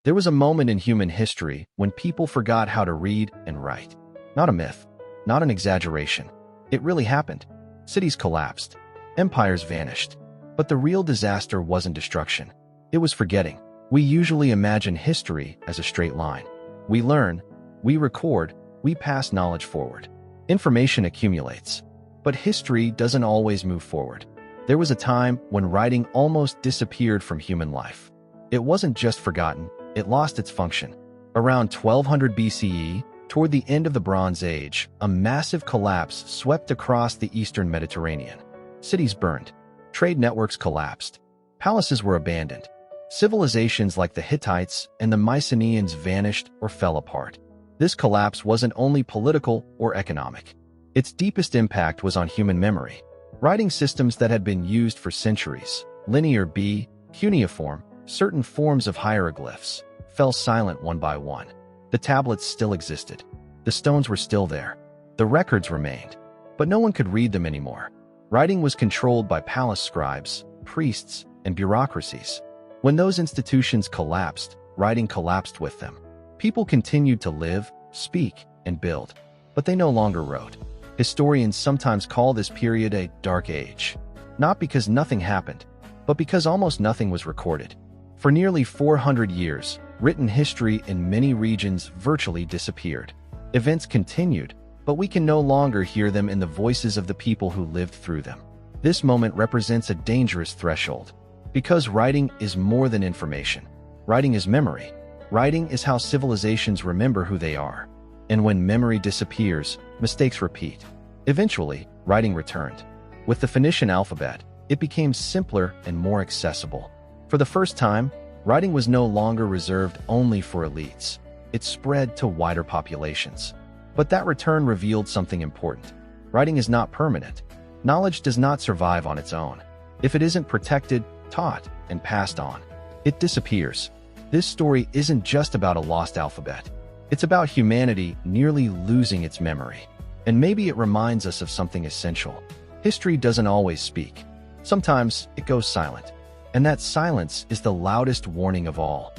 There was a moment in human history when people forgot how to read and write. Not a myth, not an exaggeration. It really happened. Cities collapsed. Empires vanished. But the real disaster wasn't destruction. It was forgetting. We usually imagine history as a straight line. We learn, we record, we pass knowledge forward. Information accumulates. But history doesn't always move forward. There was a time when writing almost disappeared from human life. It wasn't just forgotten, it lost its function. Around 1200 BCE, toward the end of the Bronze Age, a massive collapse swept across the eastern Mediterranean. Cities burned. Trade networks collapsed. Palaces were abandoned. Civilizations like the Hittites and the Mycenaeans vanished or fell apart. This collapse wasn't only political or economic. Its deepest impact was on human memory. Writing systems that had been used for centuries, linear B, cuneiform, certain forms of hieroglyphs, fell silent one by one. The tablets still existed. The stones were still there. The records remained. But no one could read them anymore. Writing was controlled by palace scribes, priests, and bureaucracies. When those institutions collapsed, writing collapsed with them. People continued to live, speak, and build, but they no longer wrote. Historians sometimes call this period a dark age, not because nothing happened, but because almost nothing was recorded. For nearly 400 years, written history in many regions virtually disappeared. Events continued, but we can no longer hear them in the voices of the people who lived through them. This moment represents a dangerous threshold, because writing is more than information. Writing is memory. Writing is how civilizations remember who they are. And when memory disappears, mistakes repeat. Eventually, writing returned. With the Phoenician alphabet, it became simpler and more accessible. For the first time, writing was no longer reserved only for elites. It spread to wider populations. But that return revealed something important. Writing is not permanent. Knowledge does not survive on its own. If it isn't protected, taught, and passed on, it disappears. This story isn't just about a lost alphabet. It's about humanity nearly losing its memory. And maybe it reminds us of something essential. History doesn't always speak. Sometimes it goes silent. And that silence is the loudest warning of all.